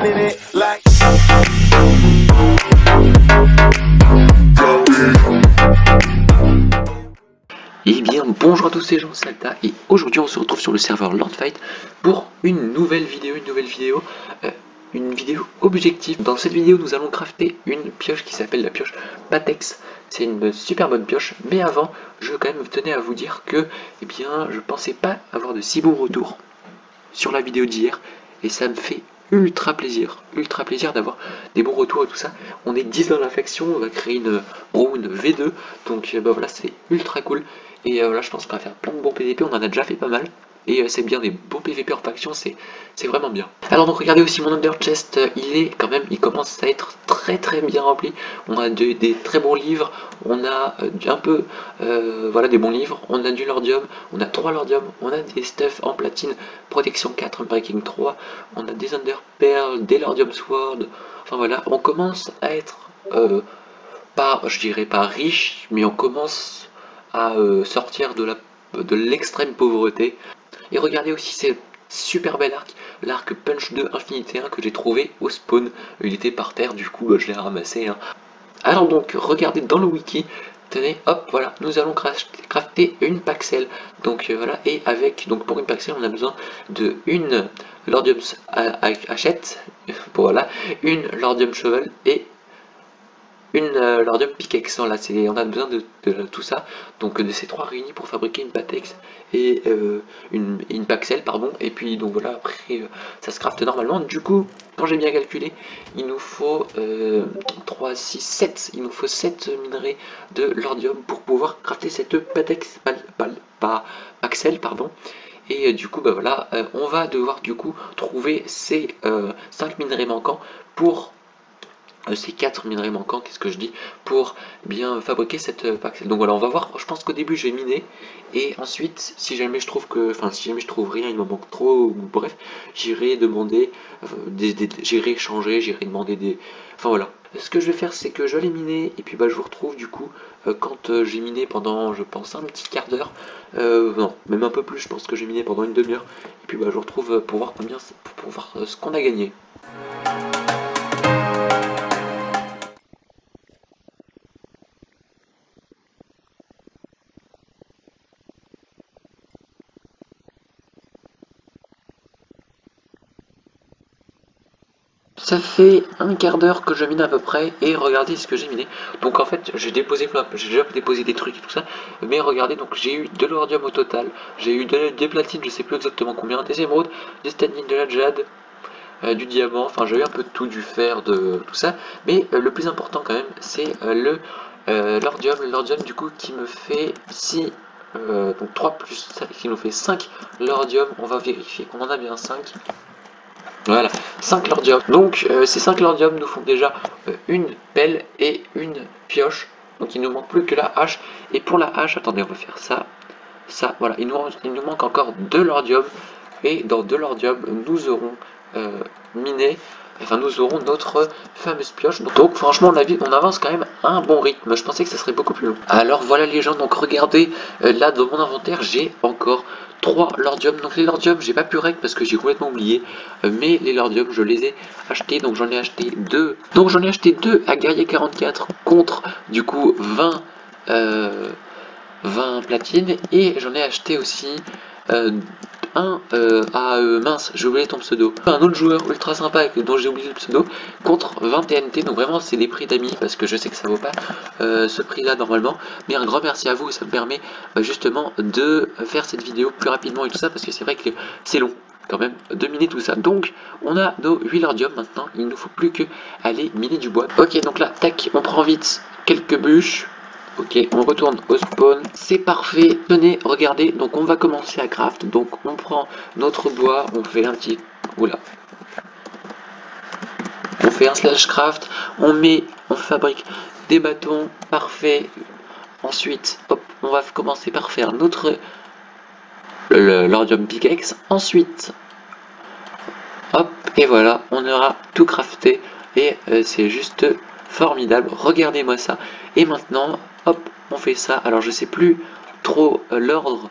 spinning it like. Et bien bonjour à tous, c'est Jean Salta et aujourd'hui on se retrouve sur le serveur Lordfight pour une nouvelle vidéo, une vidéo objectif. Dans cette vidéo nous allons crafter une pioche qui s'appelle la pioche Patex. C'est une super bonne pioche, mais avant je quand même tenais à vous dire que eh bien je pensais pas avoir de si bons retours sur la vidéo d'hier et ça me fait ultra plaisir d'avoir des bons retours et tout ça. On est 10 dans la faction, on va créer une round V2, donc bah voilà, c'est ultra cool. Et là je pense qu'on va faire plein de bons PVP, on en a déjà fait pas mal. Et c'est bien des bons PVP en faction, c'est vraiment bien. Alors donc regardez aussi mon Under Chest, il commence à être très bien rempli. On a des très bons livres, on a voilà, des bons livres, on a du Lordium, on a 3 Lordium, on a des stuff en platine, protection 4, breaking 3, on a des Under Pearl, des Lordium Sword, enfin voilà, on commence à être je dirais pas riche, mais on commence à sortir de l'extrême pauvreté. Et regardez aussi ces super bel arc, l'arc Punch 2 Infinité 1 que j'ai trouvé au spawn. Il était par terre, du coup je l'ai ramassé. Hein. Alors donc, regardez dans le wiki, tenez, hop, voilà, nous allons crafter une Paxel. Donc voilà, et donc pour une Paxel, on a besoin de une Lordium Hachette, voilà, une Lordium Shovel et une Lordium Pickaxe. Là, on a besoin de tout ça, donc de ces trois réunis pour fabriquer une Patex et une Paxel, pardon. Et puis donc voilà, après ça se crafte normalement. Du coup, quand j'ai bien calculé, il nous faut 3, 6, 7. Il nous faut 7 minerais de Lordium pour pouvoir crafter cette Patex, Paxel, pardon. Et du coup, bah voilà, on va devoir du coup trouver ces 5 minerais manquants pour ces 4 minerais manquants, qu'est-ce que je dis, pour bien fabriquer cette Paxel. Donc voilà, on va voir, je pense qu'au début je vais miner, et ensuite, si jamais je trouve rien, il me manque trop, ou bref, j'irai demander, j'irai échanger, j'irai demander des... Enfin voilà. Ce que je vais faire, c'est que je vais aller miner, et puis bah je vous retrouve du coup, quand j'ai miné pendant, je pense, un petit quart d'heure, non, même un peu plus, je pense que j'ai miné pendant une demi-heure, et puis bah je vous retrouve pour voir pour voir ce qu'on a gagné. Ça fait un quart d'heure que je mine à peu près et regardez ce que j'ai miné. Donc en fait j'ai déjà déposé des trucs et tout ça, mais regardez, donc j'ai eu de l'ordium au total, j'ai eu des platines, je sais plus exactement combien, des émeraudes, des stanines, de la jade, du diamant, enfin j'ai eu un peu de tout, du fer, de tout ça, mais le plus important quand même c'est l'ordium du coup qui me fait 6, donc 3 plus 5 qui nous fait 5 l'ordium, on va vérifier qu'on en a bien 5. Voilà, 5 lordium. Donc ces 5 lordium nous font déjà une pelle et une pioche. Donc il ne nous manque plus que la hache. Et pour la hache, attendez, on va faire ça. Ça, voilà, il nous manque encore 2 lordium. Et dans 2 lordium, nous aurons miné, enfin nous aurons notre fameuse pioche. Donc franchement on avance quand même à un bon rythme. Je pensais que ça serait beaucoup plus long. Alors voilà les gens, donc regardez, là dans mon inventaire j'ai encore 3 lordium. Donc les lordium j'ai pas pu rec parce que j'ai complètement oublié, mais les lordium je les ai achetés, donc j'en ai acheté 2. Donc j'en ai acheté 2 à guerrier 44 contre du coup 20 platines, et j'en ai acheté aussi mince, j'ai oublié ton pseudo. Un autre joueur ultra sympa dont j'ai oublié le pseudo contre 20 TNT. Donc vraiment c'est des prix d'amis parce que je sais que ça vaut pas ce prix là normalement. Mais un grand merci à vous, et ça me permet justement de faire cette vidéo plus rapidement et tout ça, parce que c'est vrai que c'est long quand même de miner tout ça. Donc on a nos 8 lordium maintenant, il ne nous faut plus que aller miner du bois. Ok, donc là tac, on prend vite quelques bûches. Ok, on retourne au spawn, c'est parfait. Tenez, regardez, donc on va commencer à craft. Donc on prend notre bois, on fait un petit... Oula. On fait un slash craft, on fabrique des bâtons, parfait. Ensuite, hop, on va commencer par faire notre l'ordium pickaxe. Ensuite, hop, et voilà, on aura tout crafté. Et c'est juste formidable, regardez-moi ça. Et maintenant, hop, on fait ça. Alors je sais plus trop l'ordre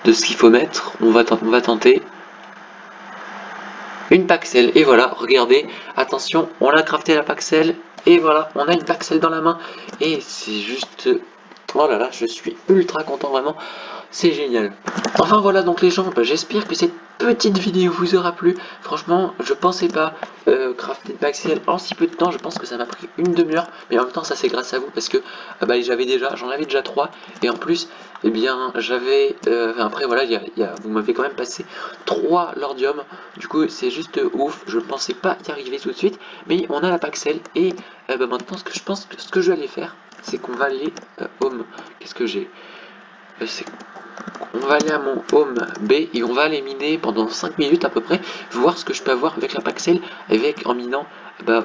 de ce qu'il faut mettre, on va tenter. une Paxel. Et voilà, regardez, attention, on a crafté la Paxel. Et voilà, on a une Paxel dans la main. Et c'est juste... Oh là là, je suis ultra content, vraiment. C'est génial. Enfin voilà donc les gens, j'espère que cette petite vidéo vous aura plu. Franchement, je pensais pas crafter de Paxel en si peu de temps. Je pense que ça m'a pris une demi-heure. Mais en même temps, ça c'est grâce à vous parce que j'en avais déjà 3. Et en plus, eh bien, j'avais... après voilà, vous m'avez quand même passé 3 Lordium. Du coup, c'est juste ouf. Je ne pensais pas y arriver tout de suite. Mais on a la Paxel. Et maintenant, ce que je vais aller faire, c'est qu'on va aller home. Qu'est-ce que j'ai On va aller à mon home B et on va aller miner pendant 5 minutes à peu près, voir ce que je peux avoir avec la Paxel, en minant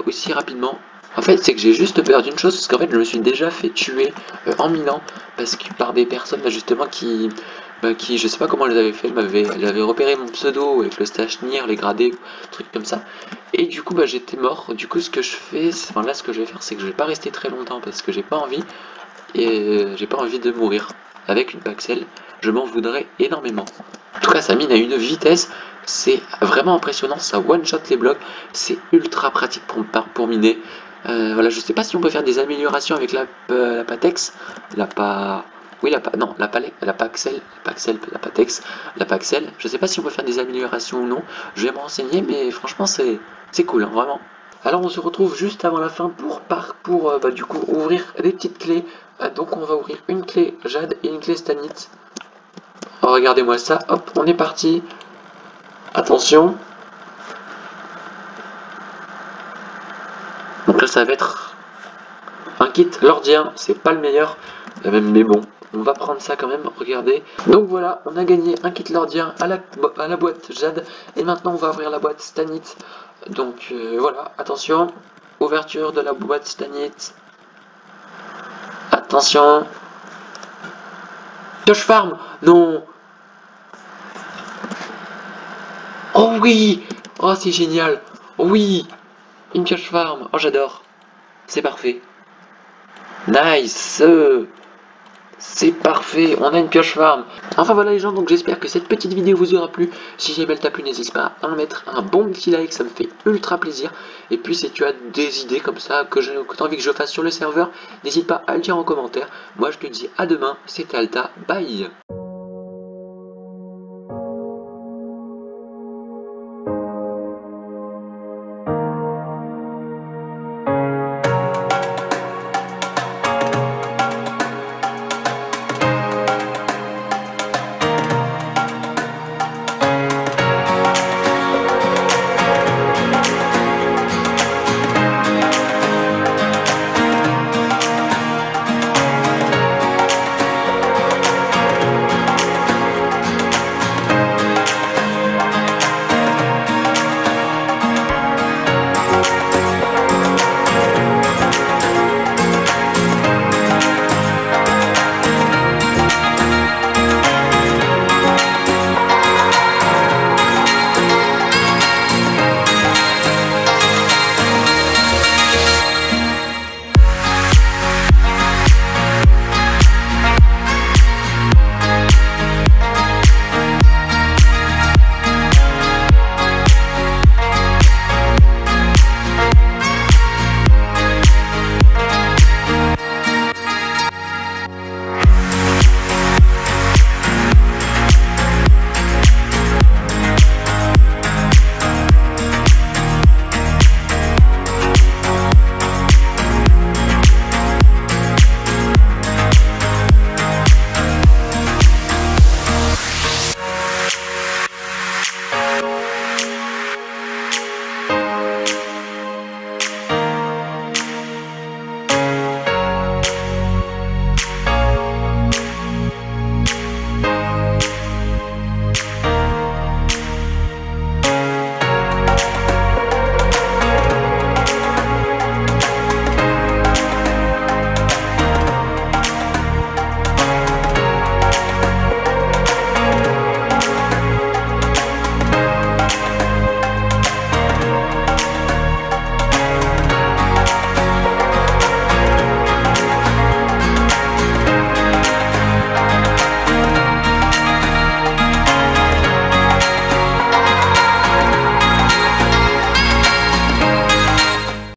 aussi rapidement. En fait, c'est que j'ai juste peur d'une chose, parce qu'en fait, je me suis déjà fait tuer en minant, parce que par des personnes justement qui, je sais pas comment elles avaient fait, elles avaient repéré mon pseudo avec le stage NIR, les gradés, trucs comme ça. Et du coup, j'étais mort. Du coup, ce que je fais, là, ce que je vais faire, c'est que je vais pas rester très longtemps, parce que j'ai pas envie, j'ai pas envie de mourir avec une Paxel, je m'en voudrais énormément. En tout cas, ça mine à une vitesse, c'est vraiment impressionnant, ça one-shot les blocs, c'est ultra pratique pour miner. Voilà, je sais pas si on peut faire des améliorations avec la Patex, oui, non, la Paxel, la Patex, la Paxel. Je sais pas si on peut faire des améliorations ou non. Je vais me renseigner, mais franchement, c'est cool, hein, vraiment. Alors, on se retrouve juste avant la fin pour du coup ouvrir les petites clés. Donc, on va ouvrir une clé Jade et une clé Stanit. Oh, regardez-moi ça. Hop, on est parti. Attention. Donc là, ça va être un kit Lordien. C'est pas le meilleur, mais bon. On va prendre ça quand même, regardez. Donc voilà, on a gagné un kit Lordien à la boîte Jade. Et maintenant, on va ouvrir la boîte Stanit. Donc voilà, attention. Ouverture de la boîte Stanit. Attention. Pioche farm. Non. Oh oui. Oh, c'est génial. Oui. Une pioche farm. Oh, j'adore. C'est parfait. Nice. C'est parfait, on a une pioche farm. Enfin voilà les gens, donc j'espère que cette petite vidéo vous aura plu. Si jamais elle t'a plu, n'hésite pas à mettre un bon petit like, ça me fait ultra plaisir. Et puis si tu as des idées comme ça que tu as envie que je fasse sur le serveur, n'hésite pas à le dire en commentaire. Moi je te dis à demain, c'était Alta, bye.